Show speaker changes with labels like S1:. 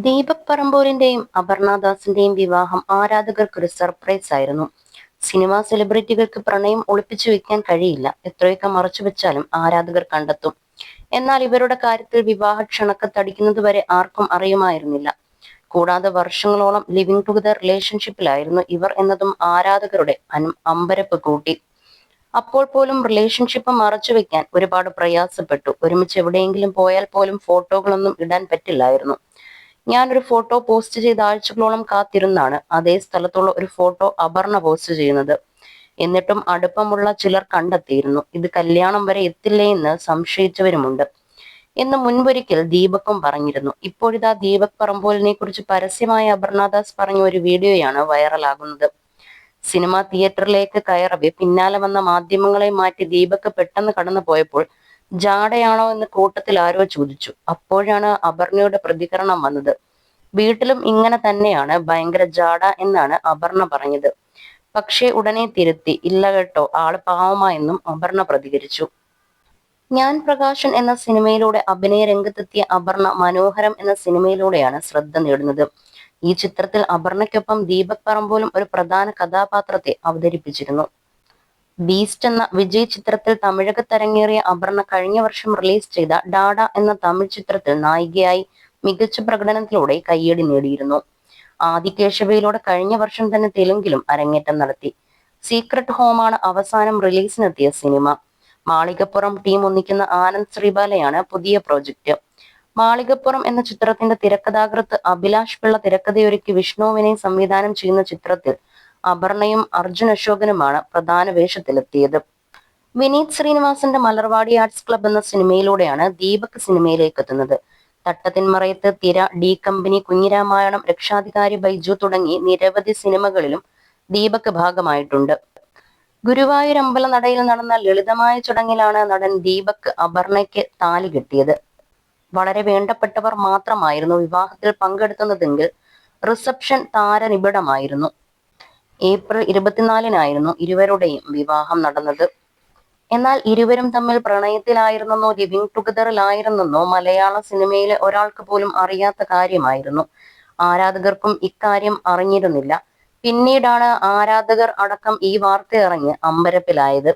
S1: ദീപക് പറമ്പോലിന്റെയും അപർണദാസിന്റെയും വിവാഹം ആരാധകർക്കൊരു സർപ്രൈസ് ആയിരുന്നു. സിനിമാ സെലിബ്രിറ്റികൾക്ക് പ്രണയം ഒളിപ്പിച്ചു വെക്കാൻ കഴിയില്ല. എത്രയൊക്കെ മറച്ചു വെച്ചാലും ആരാധകർ കണ്ടെത്തും. എന്നാൽ ഇവരുടെ കാര്യത്തിൽ വിവാഹ ക്ഷണക്കത്തടിക്കുന്നത് വരെ ആർക്കും അറിയുമായിരുന്നില്ല. കൂടാതെ വർഷങ്ങളോളം ലിവിംഗ് ടുഗദർ റിലേഷൻഷിപ്പിലായിരുന്നു ഇവർ എന്നതും ആരാധകരുടെ അമ്പരപ്പ് കൂട്ടി. അപ്പോൾ പോലും റിലേഷൻഷിപ്പ് മറച്ചുവെക്കാൻ ഒരുപാട് പ്രയാസപ്പെട്ടു. ഒരുമിച്ച് എവിടെയെങ്കിലും പോയാൽ പോലും ഫോട്ടോകളൊന്നും ഇടാൻ പറ്റില്ലായിരുന്നു. ഞാനൊരു ഫോട്ടോ പോസ്റ്റ് ചെയ്ത ആഴ്ചകളോളം കാത്തിരുന്നാണ് അതേ സ്ഥലത്തുള്ള ഒരു ഫോട്ടോ അപർണ പോസ്റ്റ് ചെയ്യുന്നത്. എന്നിട്ടും അടുപ്പമുള്ള ചിലർ കണ്ടെത്തിയിരുന്നു ഇത് കല്യാണം വരെ എത്തില്ലേ എന്ന് സംശയിച്ചവരുമുണ്ട് എന്ന് മുൻപൊരിക്കൽ ദീപക്കും പറഞ്ഞിരുന്നു. ഇപ്പോഴിതാ ദീപക് പറമ്പോലിനെ കുറിച്ച് പരസ്യമായ അപർണദാസ് പറഞ്ഞ ഒരു വീഡിയോയാണ് വൈറലാകുന്നത്. സിനിമാ തിയേറ്ററിലേക്ക് കയറവെ പിന്നാലെ വന്ന മാധ്യമങ്ങളെ മാറ്റി ദീപക് പെട്ടെന്ന് കടന്നു പോയപ്പോൾ ജാടയാണോ എന്ന് കൂട്ടത്തിൽ ആരോ ചോദിച്ചു. അപ്പോഴാണ് അപർണയുടെ പ്രതികരണം വന്നത്. വീട്ടിലും ഇങ്ങനെ തന്നെയാണ്, ഭയങ്കര ജാട എന്നാണ് അപർണ പറഞ്ഞത്. പക്ഷേ ഉടനെ തിരുത്തി, ഇല്ല കേട്ടോ, ആള് പാവമായെന്നും അപർണ പ്രതികരിച്ചു. ഞാൻ പ്രകാശൻ എന്ന സിനിമയിലൂടെ അഭിനയ രംഗത്തെത്തിയ അപർണ മനോഹരം എന്ന സിനിമയിലൂടെയാണ് ശ്രദ്ധ നേടുന്നത്. ഈ ചിത്രത്തിൽ അപർണയ്ക്കൊപ്പം ദീപക് പറമ്പോലും ഒരു പ്രധാന കഥാപാത്രത്തെ അവതരിപ്പിച്ചിരുന്നു. ബീസ്റ്റ് എന്ന വിജയ് ചിത്രത്തിൽ തമിഴകത്തരങ്ങേറിയ അപർണ കഴിഞ്ഞ വർഷം റിലീസ് ചെയ്ത ഡാഡ എന്ന തമിഴ് ചിത്രത്തിൽ നായികയായി മികച്ച പ്രകടനത്തിലൂടെ കയ്യടി നേടിയിരുന്നു. ആദികേശവയിലൂടെ കഴിഞ്ഞ വർഷം തന്നെ തെലുങ്കിലും അരങ്ങേറ്റം നടത്തി. സീക്രട്ട് ഹോമാണ് അവസാനം റിലീസിനെത്തിയ സിനിമ. മാളികപ്പുറം ടീം ഒന്നിക്കുന്ന ആനന്ദ് ശ്രീബാലയാണ് പുതിയ പ്രോജക്റ്റ്. മാളികപ്പുറം എന്ന ചിത്രത്തിന്റെ തിരക്കഥാകൃത്ത് അഭിലാഷ് പിള്ള തിരക്കഥയൊരുക്കി വിഷ്ണു വിനയ് സംവിധാനം ചെയ്യുന്ന ചിത്രത്തിൽ അപർണയും അർജുൻ അശോകനുമാണ് പ്രധാന വേഷത്തിലെത്തിയത്. വിനീത് ശ്രീനിവാസന്റെ മലർവാടി ആർട്സ് ക്ലബ് എന്ന സിനിമയിലൂടെയാണ് ദീപക് സിനിമയിലേക്ക് എത്തുന്നത്. തട്ടത്തിന്മറയത്ത്, തിര, ഡി കമ്പനി, കുഞ്ഞിരാമായണം, രക്ഷാധികാരി ബൈജു തുടങ്ങി നിരവധി സിനിമകളിലും ദീപക് ഭാഗമായിട്ടുണ്ട്. ഗുരുവായൂർ അമ്പലനടയിൽ നടന്ന ലളിതമായ ചടങ്ങിലാണ് നടൻ ദീപക് അപർണയ്ക്ക് താലി കെട്ടിയത്. വളരെ വേണ്ടപ്പെട്ടവർ മാത്രമായിരുന്നു വിവാഹത്തിൽ പങ്കെടുത്തതെങ്കിൽ റിസപ്ഷൻ താരനിബിഡമായിരുന്നു. ഏപ്രിൽ 24-നായിരുന്നു ഇരുവരുടെയും വിവാഹം നടന്നത്. എന്നാൽ ഇരുവരും തമ്മിൽ പ്രണയത്തിലായിരുന്നെന്നോ ലിവിംഗ് ടുഗദറിലായിരുന്നെന്നോ മലയാള സിനിമയിലെ ഒരാൾക്ക് പോലും അറിയാത്ത കാര്യമായിരുന്നു. ആരാധകർക്കും ഇക്കാര്യം അറിഞ്ഞിരുന്നില്ല. പിന്നീടാണ് ആരാധകർ അടക്കം ഈ വാർത്ത അറിഞ്ഞ് അമ്പരപ്പിലായത്.